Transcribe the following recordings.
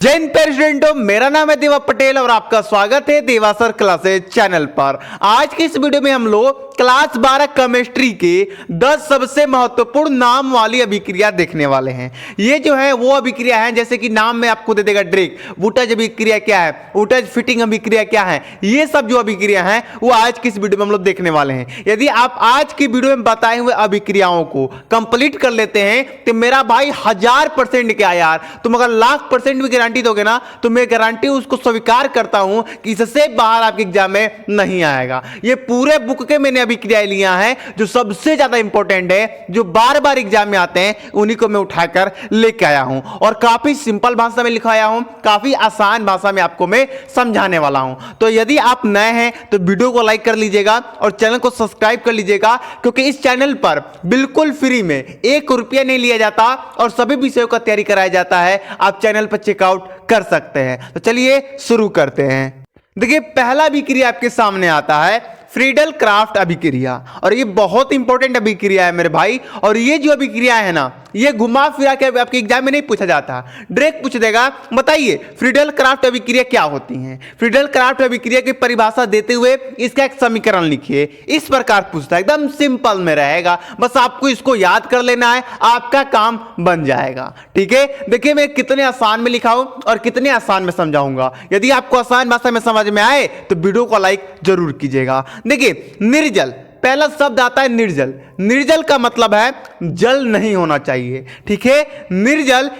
जय हिंद प्रेसिडेंटो, मेरा नाम है देवा पटेल और आपका स्वागत है देवा सर क्लासेज चैनल पर। आज की इस वीडियो में हम लोग क्लास 12 केमिस्ट्री के 10 सबसे महत्वपूर्ण नाम वाली अभिक्रिया देखने वाले हैं। ये जो है वो अभिक्रिया है, जैसे कि नाम में आपको दे देगा ड्रेक, वुटज अभिक्रिया क्या है, वुटज फिटिंग अभिक्रिया क्या है, ये सब जो अभिक्रिया है वो आज की इस वीडियो में हम लोग देखने वाले हैं। यदि आप आज की वीडियो में बताए हुए अभिक्रियाओं को कंप्लीट कर लेते हैं तो मेरा भाई 1000% क्या यार, तुम अगर 1,00,000% भी गारंटी दोगे ना तो मैं गारंटी उसको स्वीकार करता हूं कि इससे बाहर आपके एग्जाम में नहीं आएगा। ये पूरे बुक के मैंने अभिक्रियाएं लिया है जो सबसे ज्यादा इंपॉर्टेंट है, जो बार बार एग्जाम में आते हैं, उन्हीं को मैं उठाकर लेके आया हूं और काफी सिंपल भाषा में लिखाया हूं, काफी आसान भाषा में आपको मैं समझाने वाला हूं। तो यदि आप नए हैं तो वीडियो को लाइक कर लीजिएगा और चैनल को सब्सक्राइब कर लीजिएगा, क्योंकि इस चैनल पर बिल्कुल फ्री में 1 रुपया नहीं लिया जाता और सभी विषयों का तैयारी कराया जाता है। आप चैनल पर चेकआउट कर सकते हैं। तो चलिए शुरू करते हैं। देखिए, पहला अभिक्रिया आपके सामने आता है फ्रीडल क्राफ्ट अभिक्रिया, और ये बहुत इंपॉर्टेंट अभिक्रिया है मेरे भाई। और ये जो अभिक्रिया है ना, ये घुमा फिरा के आपके एग्जाम में नहीं पूछा जाता, डायरेक्ट पूछ देगा बताइए फ्रीडल क्राफ्ट अभिक्रिया क्या होती है। फ्रीडल क्राफ्ट अभिक्रिया की परिभाषा देते हुए इसका एक समीकरण लिखिए, इस प्रकार पूछता है, एकदम सिंपल में रहेगा, बस आपको इसको याद कर लेना है, आपका काम बन जाएगा। ठीक है, देखिए मैं कितने आसान में लिखा हूं और कितने आसान में समझाऊंगा। यदि आपको आसान भाषा में समझ में आए तो वीडियो को लाइक जरूर कीजिएगा। देखिए, निर्जल, पहला शब्द आता है निर्जल। निर्जल का मतलब है जल नहीं होना चाहिए। ठीक है, निर्जल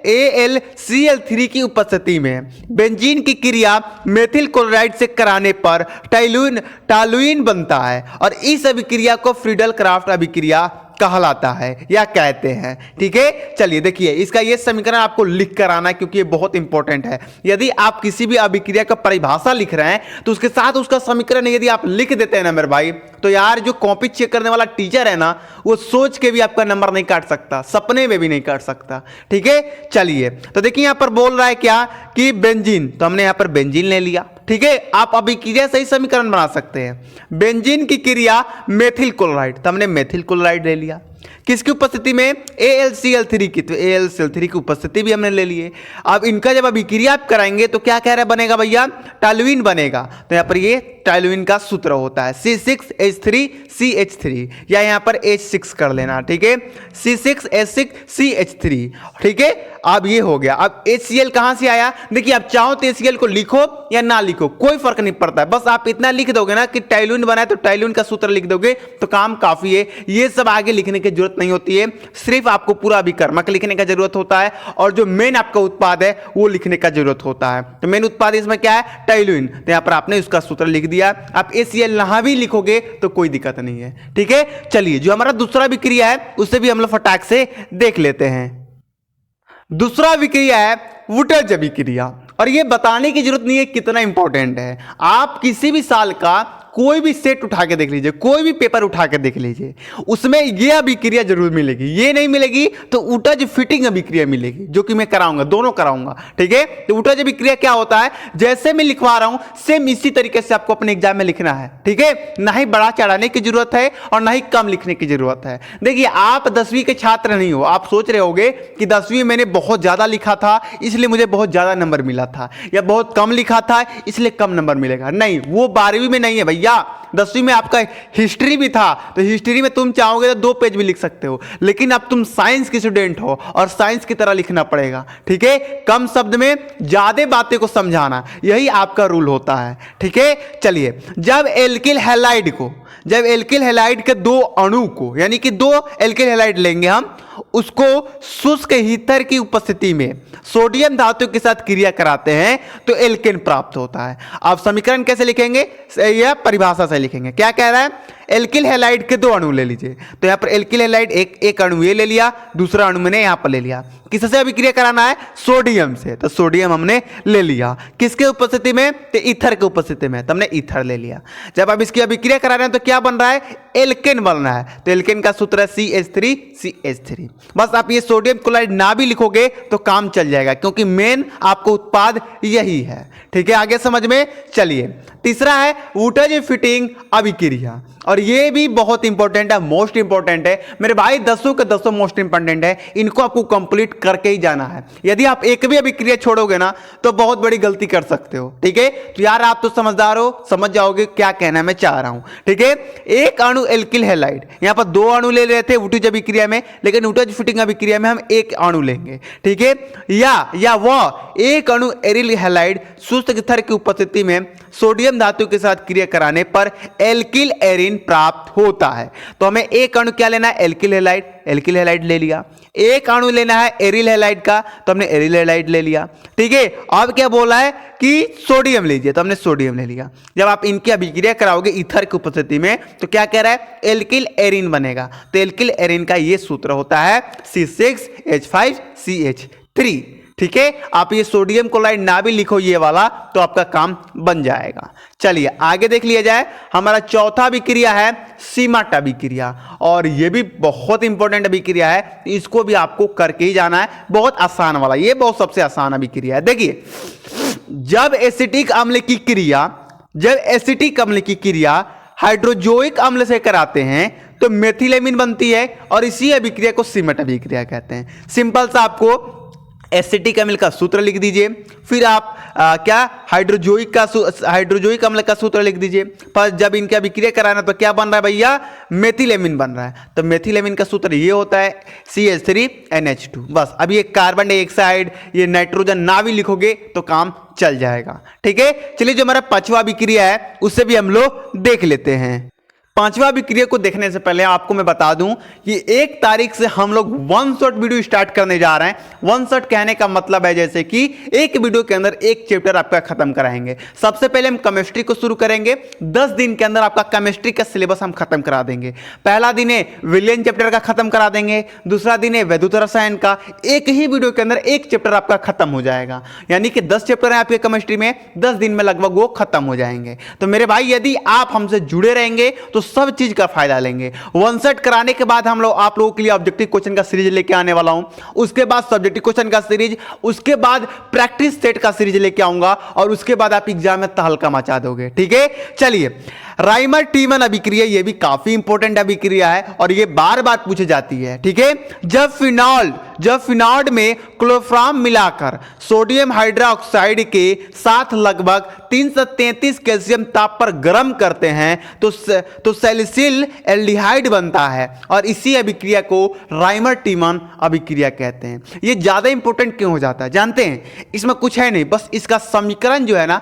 LaCl3 की उपस्थिति में बेंजीन की क्रिया मेथिल क्लोराइड से कराने पर टॉलुइन बनता है और इस अभिक्रिया को फ्रीडल क्राफ्ट अभिक्रिया कहलाता है या कहते हैं। ठीक है, चलिए देखिए इसका ये समीकरण आपको लिख कर आना है, क्योंकि ये बहुत इंपॉर्टेंट है। यदि आप किसी भी अभिक्रिया का परिभाषा लिख रहे हैं तो उसके साथ उसका समीकरण यदि आप लिख देते हैं ना मेरे भाई, तो यार जो कॉपी चेक करने वाला टीचर है ना, वो सोच के भी आपका नंबर नहीं काट सकता, सपने में भी नहीं काट सकता। ठीक है, चलिए तो देखिए यहां पर बोल रहा है क्या कि बेंजीन, तो हमने यहां पर बेंजीन ले लिया। ठीक है, आप अभिक्रिया से ही समीकरण बना सकते हैं। बेंजीन की क्रिया मेथिल क्लोराइड, तो हमने मेथिल क्लोराइड ले लिया। किसकी उपस्थिति में? AlCl3 की, तो AlCl3 की उपस्थिति भी हमने ले लिए। अब इनका जब अभिक्रिया आप कराएंगे तो क्या कह रहा बनेगा भैया? टॉलुइन बनेगा। तो यहां पर ये टॉलुइन का सूत्र होता है C6H3CH3, या यहां पर H6 कर लेना। ठीक है, C6H6CH3। ठीक है, अब ये हो गया। अब HCl कहां से आया? देखिए, आप चाहो तो HCl को लिखो या ना लिखो, कोई फर्क नहीं पड़ता है, बस आप इतना लिख दोगे ना कि टॉलुइन बना है तो टॉलुइन का सूत्र लिख दोगे तो काम काफी है। ये सब आगे लिखने की जरूरत नहीं होती है, सिर्फ आपको पूरा अभिकर्मक लिखने का जरूरत होता है और जो मेन आपका उत्पाद है वो लिखने का जरूरत होता है। तो मेन उत्पाद इसमें क्या है? टॉलुइन। तो यहां पर आपने उसका सूत्र लिख दिया। आप HCl यहां भी लिखोगे तो कोई दिक्कत नहीं है। ठीक है, चलिए जो हमारा दूसरा अभिक्रिया है उसे भी हम लोग फटाक से देख लेते हैं। दूसरा अभिक्रिया है वुटज अभिक्रिया, और ये बताने की जरूरत नहीं है कितना इंपॉर्टेंट है। आप किसी भी साल का कोई भी सेट उठा के देख लीजिए, कोई भी पेपर उठा के देख लीजिए, उसमें ये अभिक्रिया जरूर मिलेगी। ये नहीं मिलेगी तो वुटज फिटिंग अभिक्रिया मिलेगी, जो कि मैं कराऊंगा, दोनों कराऊंगा। ठीक है, तो वुटज अभिक्रिया क्या होता है? जैसे मैं लिखवा रहा हूं सेम इसी तरीके से आपको अपने एग्जाम में लिखना है। ठीक है, ना ही बड़ा चढ़ाने की जरूरत है और ना ही कम लिखने की जरूरत है। देखिए, आप 10वीं के छात्र नहीं हो, आप सोच रहे होगे कि 10वीं मैंने बहुत ज्यादा लिखा था इसलिए मुझे बहुत ज्यादा नंबर मिला था, या बहुत कम लिखा था इसलिए कम नंबर मिलेगा। नहीं, वो 12वीं में नहीं है भैया। 10वीं में आपका हिस्ट्री भी था, तो हिस्ट्री में तुम चाहोगे तो 2 पेज भी लिख सकते हो, लेकिन अब तुम साइंस की स्टूडेंट हो और साइंस की तरह लिखना पड़ेगा। ठीक है, कम शब्द में ज्यादा बातें को समझाना, यही आपका रूल होता है। ठीक है, चलिए जब एल्किल हैलाइड के 2 अणु को, यानी कि 2 एल्किल हैलाइड लेंगे हम, उसको शुष्क हीथर की उपस्थिति में सोडियम धातु के साथ क्रिया कराते हैं तो एल्केन प्राप्त होता है। आप समीकरण कैसे लिखेंगे? यह परिभाषा से लिखेंगे। क्या कह रहा है? एल्किल हैलाइड के 2 अणु ले लीजिए, तो यहां पर एल्किल हैलाइड एक अणु ये ले लिया, दूसरा अणु मैंने यहां पर ले लिया। किससे अभिक्रिया कराना है? सोडियम से, तो सोडियम हमने ले लिया। किसके उपस्थिति में? तो ईथर के उपस्थिति में, तो हमने ईथर ले लिया। जब आप इसकी अभिक्रिया करा रहे हैं तो क्या बन रहा है? एल्केन बन रहा है। तो एल्केन का सूत्र है CH3CH3। बस आप ये सोडियम क्लोराइड ना भी लिखोगे तो काम चल जाएगा, क्योंकि मेन आपको उत्पाद यही है। ठीक है, आगे समझ में। चलिए तीसरा है वुटज फिटिंग अभिक्रिया, और ये भी बहुत इंपॉर्टेंट है, मोस्ट इंपॉर्टेंट है मेरे भाई, 10 के 10 मोस्ट इंपॉर्टेंट है, इनको आपको कंप्लीट करके ही जाना है। यदि आप एक भी अभिक्रिया छोड़ोगे ना तो बहुत बड़ी गलती कर सकते हो, ठीक है। तो यार आप तो समझदार हो, समझ जाओगे क्या कहना मैं चाह रहा हूं, ठीक है। एक अणु एल्किल हैलाइड, यहां पर 2 अणु ले रहे थे उटज अभिक्रिया में, लेकिन उटज फिटिंग अभिक्रिया में हम एक अणु लेंगे, ठीक है। या वह एक अणु एरिल हैलाइड शुष्क ईथर की उपस्थिति में सोडियम धातु के साथ क्रिया कराने पर एल्किल एरिन प्राप्त होता है। तो हमें एक अणु क्या लेना है, एल्किल हैलाइड, एल्किल हैलाइड ले लिया। एक अणु लेना है एरिल हैलाइड का, तो हमने एरिल हैलाइड ले लिया, ठीक है। अब क्या बोला है कि सोडियम लीजिए, तो हमने सोडियम ले लिया। जब आप इनकी अभिक्रिया कराओगे ईथर की उपस्थिति में तो क्या कह रहा है, एल्किल एरिन बनेगा। तो एल्किल एरिन का ये सूत्र होता है C6H5CH3, ठीक है। आप ये सोडियम क्लोराइड ना भी लिखो ये वाला तो आपका काम बन जाएगा। चलिए आगे देख लिया जाए। हमारा चौथा अभिक्रिया है सीमाट अभिक्रिया, और ये भी बहुत इंपॉर्टेंट अभिक्रिया है, इसको भी आपको करके ही जाना है। बहुत आसान वाला, ये बहुत सबसे आसान अभिक्रिया है। देखिए जब एसिटिक अम्ल की क्रिया हाइड्रोजोइक अम्ल से कराते हैं तो मेथिलेमिन बनती है, और इसी अभिक्रिया को सीमाट अभिक्रिया कहते हैं। सिंपल सा आपको एसिटिक अम्ल का सूत्र लिख दीजिए, फिर आप हाइड्रोजोइक अम्ल का सूत्र लिख दीजिए। पर जब इनकी अभिक्रिया कराना तो क्या बन रहा है भैया, मेथिलेमिन बन रहा है। तो मेथिलेमिन का सूत्र ये होता है CH3NH2। बस अब ये कार्बन डाइऑक्साइड, ये नाइट्रोजन ना भी लिखोगे तो काम चल जाएगा, ठीक है। चलिए जो हमारा पांचवा अभिक्रिया है उसे भी हम लोग देख लेते हैं। पांचवा अभिक्रिया को देखने से पहले आपको मैं बता दूं कि 1 तारीख से हम लोग वन शॉट वीडियो स्टार्ट करने जा रहे हैं। वन शॉट कहने का मतलब है जैसे कि एक वीडियो के अंदर एक चैप्टर आपका खत्म कराएंगे। सबसे पहले हम केमिस्ट्री को शुरू करेंगे, 10 दिन के अंदर आपका केमिस्ट्री का सिलेबस हम खत्म करा देंगे। पहला दिन है विलियन चैप्टर का खत्म करा देंगे, दूसरा दिन है वैद्युत रसायन का। एक ही वीडियो के अंदर एक चैप्टर आपका खत्म हो जाएगा, यानी कि 10 चैप्टर है आपके केमिस्ट्री में, 10 दिन में लगभग वो खत्म हो जाएंगे। तो मेरे भाई यदि आप हमसे जुड़े रहेंगे तो सब चीज का फायदा लेंगे। वन सेट कराने के बाद हम लोग आप लोगों के लिए ऑब्जेक्टिव क्वेश्चन का सीरीज लेके आने वाला हूं, उसके बाद सब्जेक्टिव क्वेश्चन का सीरीज, उसके बाद प्रैक्टिस सेट का सीरीज लेके आऊंगा, और उसके बाद आप एग्जाम में तहलका मचा दोगे, ठीक है। चलिए राइमर टीमन अभिक्रिया, ये भी काफी इंपॉर्टेंट अभिक्रिया है और ये बार बार पूछी जाती है, ठीक है। जब फिनॉल में क्लोरोफॉर्म मिलाकर सोडियम हाइड्रोक्साइड के साथ लगभग 333 कैल्शियम ताप पर गर्म करते हैं तो सैलिसिल एल्डिहाइड बनता है, और इसी अभिक्रिया को राइमर टीमन अभिक्रिया कहते हैं। ये ज्यादा इंपॉर्टेंट क्यों हो जाता है जानते हैं? इसमें कुछ है नहीं, बस इसका समीकरण जो है ना,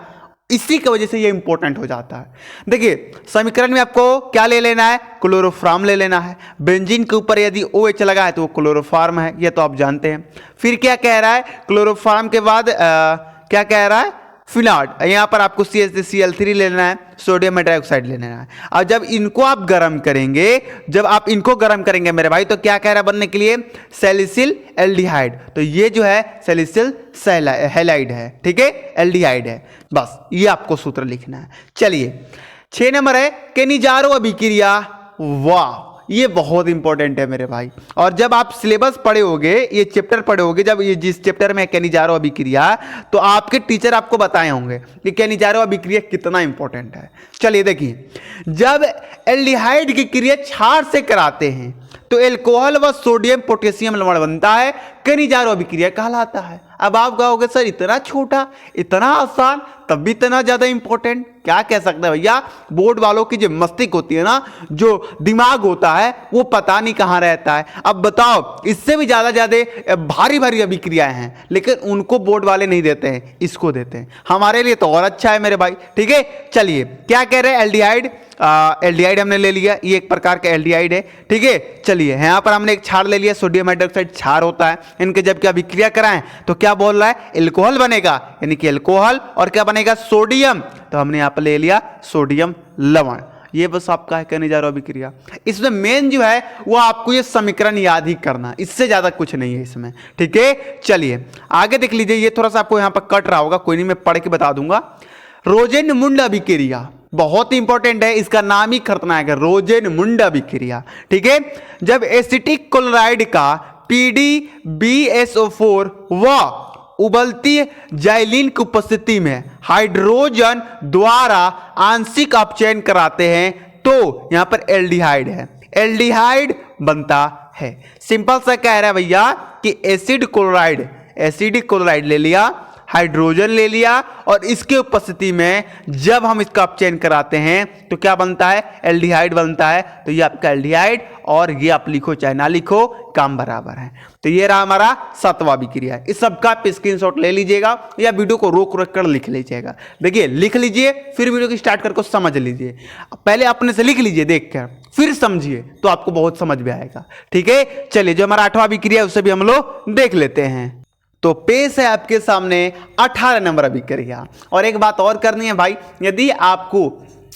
इसी की वजह से ये इंपॉर्टेंट हो जाता है। देखिए समीकरण में आपको क्या ले लेना है, क्लोरोफॉर्म ले लेना है। बेंजीन के ऊपर यदि OH लगा है तो वो क्लोरोफॉर्म है, ये तो आप जानते हैं। फिर क्या कह रहा है, क्लोरोफॉर्म के बाद क्या कह रहा है, फिनॉल। यहाँ पर आपको CH3Cl3 लेना है, सोडियम हाइड्रोक्साइड लेना है। और जब इनको आप गर्म करेंगे मेरे भाई, तो क्या कह रहा है बनने के लिए, सैलिसिल एल्डिहाइड। तो ये जो है सैलिसिल हैलाइड है, ठीक है, एल्डिहाइड है। बस ये आपको सूत्र लिखना है। चलिए 6 नंबर है केनिजारो अभिक्रिया। वाह, ये बहुत इंपॉर्टेंट है मेरे भाई। और जब आप सिलेबस पढ़े होगे, ये चैप्टर पढ़े होगे, जब ये जिस चैप्टर में केनिजारो अभिक्रिया, तो आपके टीचर आपको बताए होंगे कि केनिजारो अभिक्रिया कितना इंपॉर्टेंट है। चलिए देखिए, जब एल्डिहाइड की क्रिया क्षार से कराते हैं तो एल्कोहल व सोडियम पोटेशियम लवण बनता है, केनिजारो अभिक्रिया कहलाता है। अब आप कहोगे सर इतना छोटा, इतना आसान, तब भी इतना ज्यादा इंपॉर्टेंट, क्या कह सकते हैं भैया। बोर्ड वालों की जो मस्तिष्क होती है ना, जो दिमाग होता है, वो पता नहीं कहां रहता है। अब बताओ, इससे भी ज्यादा भारी भारी अभिक्रियाएं हैं, लेकिन उनको बोर्ड वाले नहीं देते हैं, इसको देते हैं। हमारे लिए तो और अच्छा है मेरे भाई, ठीक है। चलिए क्या कह रहे हैं, एल्डिहाइड हमने ले लिया, ये एक प्रकार का एल्डिहाइड है, ठीक है। चलिए यहाँ पर हमने एक क्षार ले लिया, सोडियम हाइड्रोक्साइड क्षार होता है। इनके जब क्या अभिक्रिया कराएं तो क्या बोल रहा है, एल्कोहल बनेगा, यानी कि एल्कोहल, और क्या बनेगा, सोडियम। तो हमने यहाँ पर ले लिया सोडियम लवण। ये बस आपका है केनिजारो अभिक्रिया। इसमें मेन जो है वो आपको ये समीकरण याद ही करना, इससे ज्यादा कुछ नहीं है इसमें, ठीक है। चलिए आगे देख लीजिए, ये थोड़ा सा आपको यहाँ पर कट रहा होगा, कोई नहीं, मैं पढ़ के बता दूंगा। रोजेनमुंड अभिक्रिया बहुत इंपॉर्टेंट है, इसका नाम ही खतरनाक है, रोजेनमुंड अभिक्रिया, ठीक है। जब एसिटिक क्लोराइड का PdBSO4 व उबलती जाइलिन की उपस्थिति में हाइड्रोजन द्वारा आंशिक अपचयन कराते हैं तो यहां पर एल्डिहाइड है, एल्डिहाइड बनता है। सिंपल सा कह रहा है भैया कि एसिड क्लोराइड ले लिया, हाइड्रोजन ले लिया और इसके उपस्थिति में जब हम इसका अपचयन कराते हैं तो क्या बनता है, एल्डिहाइड बनता है। तो ये आपका एल्डिहाइड, और ये आप लिखो चाहे ना लिखो काम बराबर है। तो ये रहा हमारा 7वां अभिक्रिया। इस सब का आप स्क्रीनशॉट ले लीजिएगा या वीडियो को रोक कर लिख लीजिएगा। देखिए लिख लीजिए, फिर वीडियो की स्टार्ट करके समझ लीजिए। पहले अपने से लिख लीजिए देख कर, फिर समझिए तो आपको बहुत समझ में आएगा। ठीक है, चलिए जो हमारा 8वां अभिक्रिया उसे भी हम लोग देख लेते हैं। तो पेश है आपके सामने 18 नंबर अभिक्रिया। और एक बात और करनी है भाई, यदि आपको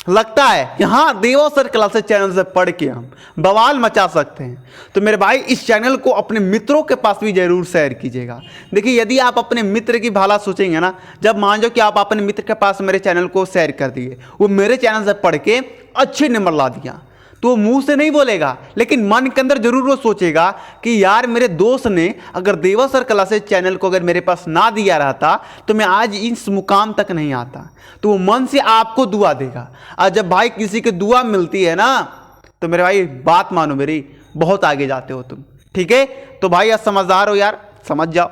लगता है यहाँ देवा सर क्लासेस चैनल से पढ़ के हम बवाल मचा सकते हैं, तो मेरे भाई इस चैनल को अपने मित्रों के पास भी जरूर शेयर कीजिएगा। देखिए यदि आप अपने मित्र की भला सोचेंगे ना, जब मान लो कि आप अपने मित्र के पास मेरे चैनल को शेयर कर दिए, वो मेरे चैनल से पढ़ के अच्छे नंबर ला दिया, तो वो मुंह से नहीं बोलेगा लेकिन मन के अंदर जरूर वो सोचेगा कि यार मेरे दोस्त ने अगर देवा सर क्लासेस चैनल को अगर मेरे पास ना दिया रहता तो मैं आज इस मुकाम तक नहीं आता। तो वो मन से आपको दुआ देगा। और जब भाई किसी की दुआ मिलती है ना, तो मेरे भाई बात मानो मेरी, बहुत आगे जाते हो तुम। ठीक है, तो भाई आज समझदार हो यार, समझ जाओ।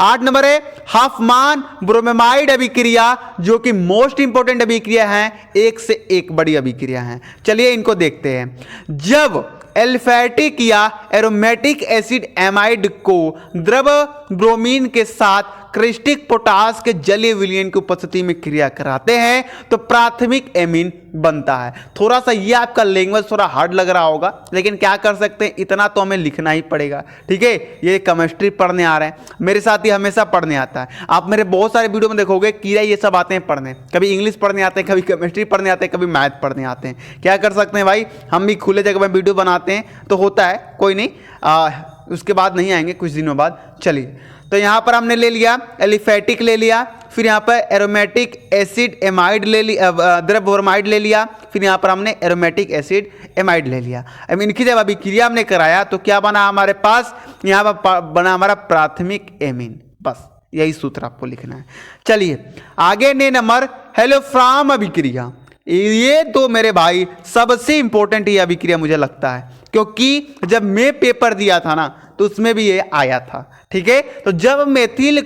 8 नंबर है हॉफमान ब्रोमेमाइड अभिक्रिया, जो कि मोस्ट इंपोर्टेंट अभिक्रिया है, एक से एक बड़ी अभिक्रिया है। चलिए इनको देखते हैं। जब एल्फैटिक या एरोमेटिक एसिड एमाइड को द्रव ब्रोमीन के साथ क्रिस्टिक पोटास के जलीय विलयन की उपस्थिति में क्रिया कराते हैं तो प्राथमिक एमीन बनता है। थोड़ा सा ये आपका लैंग्वेज थोड़ा हार्ड लग रहा होगा, लेकिन क्या कर सकते हैं, इतना तो हमें लिखना ही पड़ेगा। ठीक है, ये केमिस्ट्री पढ़ने आ रहे हैं, मेरे साथ ही हमेशा पढ़ने आता है। आप मेरे बहुत सारे वीडियो में देखोगे कीड़ा ये सब आते हैं पढ़ने, कभी इंग्लिश पढ़ने आते हैं, कभी केमिस्ट्री पढ़ने आते हैं, कभी मैथ पढ़ने आते हैं। क्या कर सकते हैं भाई, हम भी खुले जगह में वीडियो बनाते हैं तो होता है, कोई नहीं, उसके बाद नहीं आएंगे कुछ दिनों बाद। चलिए, तो यहाँ पर हमने ले लिया एलिफेटिक ले लिया, फिर यहाँ पर एरोमेटिक एसिड एमाइड ले लिया, द्रव ब्रोमाइड ले लिया, फिर यहाँ पर हमने एरोमेटिक एसिड एमाइड ले लिया। अब इनकी जब अभिक्रिया हमने कराया तो क्या बना हमारे पास, यहाँ पर बना हमारा प्राथमिक एमीन। बस यही सूत्र आपको लिखना है। चलिए आगे ने नंबर हेलोफ्राम अभिक्रिया। ये तो मेरे भाई सबसे इंपॉर्टेंट ये अभिक्रिया मुझे लगता है, क्योंकि जब मैं पेपर दिया था ना तो उसमें भी ये आया था। ठीक है, तो जब मेथिल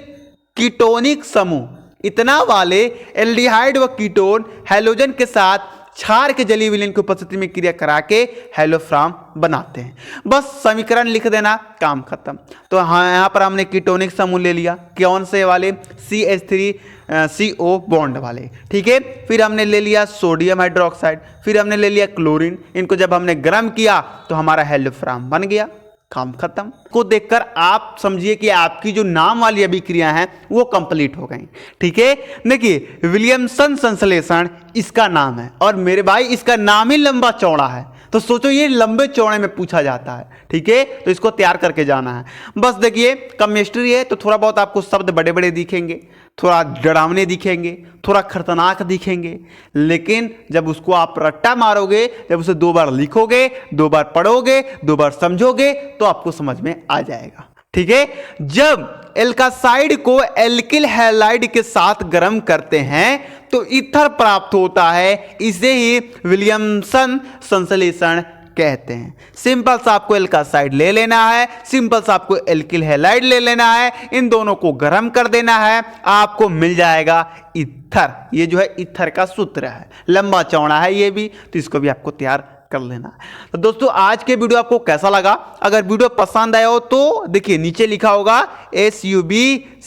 कीटोनिक समूह इतना वाले एल्डिहाइड व कीटोन हैलोजन के साथ क्षार के जलीय विलयन की उपस्थिति में क्रिया करा के हेलोफ्राम बनाते हैं। बस समीकरण लिख देना, काम खत्म। तो हाँ, यहाँ पर हमने कीटोनिक समूह ले लिया, कौन से वाले, CH3CO बॉन्ड वाले। ठीक है, फिर हमने ले लिया सोडियम हाइड्रोक्साइड, फिर हमने ले लिया क्लोरीन। इनको जब हमने गर्म किया तो हमारा हेलोफ्राम बन गया, काम खत्म। को देखकर आप समझिए कि आपकी जो नाम वाली अभिक्रिया है वो कंप्लीट हो गई। ठीक है, देखिए विलियमसन संश्लेषण इसका नाम है, और मेरे भाई इसका नाम ही लंबा चौड़ा है, तो सोचो ये लंबे चौड़े में पूछा जाता है। ठीक है, तो इसको तैयार करके जाना है। बस देखिए केमिस्ट्री है तो थोड़ा बहुत आपको शब्द बड़े बड़े दिखेंगे, थोड़ा डरावने दिखेंगे, थोड़ा खतरनाक दिखेंगे, लेकिन जब उसको आप रट्टा मारोगे, जब उसे 2 बार लिखोगे, 2 बार पढ़ोगे, 2 बार समझोगे, तो आपको समझ में आ जाएगा। ठीक है, जब एल्कासाइड को एल्किल हैलाइड के साथ गर्म करते हैं तो ईथर प्राप्त होता है, इसे ही विलियमसन संश्लेषण कहते हैं। सिंपल सा आपको एल्कासाइड ले लेना है, सिंपल सा आपको एल्किल हैलाइड ले लेना है, इन दोनों को गर्म कर देना है, आपको मिल जाएगा ईथर। ये जो है ईथर का सूत्र है, लंबा चौड़ा है ये भी, तो इसको भी आपको तैयार कर लेना। तो दोस्तों आज के वीडियो आपको कैसा लगा, अगर वीडियो पसंद आया हो तो देखिए नीचे लिखा होगा SUBSCRIBE,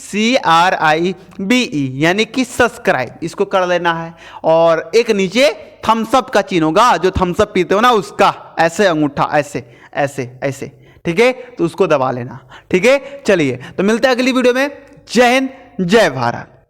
यानी कि सब्सक्राइब, इसको कर लेना है। और एक नीचे थम्स अप का चिन्ह होगा, जो थम्स अप पीते हो ना उसका ऐसे अंगूठा ऐसे ऐसे ऐसे, ठीक है, तो उसको दबा लेना। ठीक है, चलिए तो मिलते हैं अगली वीडियो में। जय हिंद, जय भारत।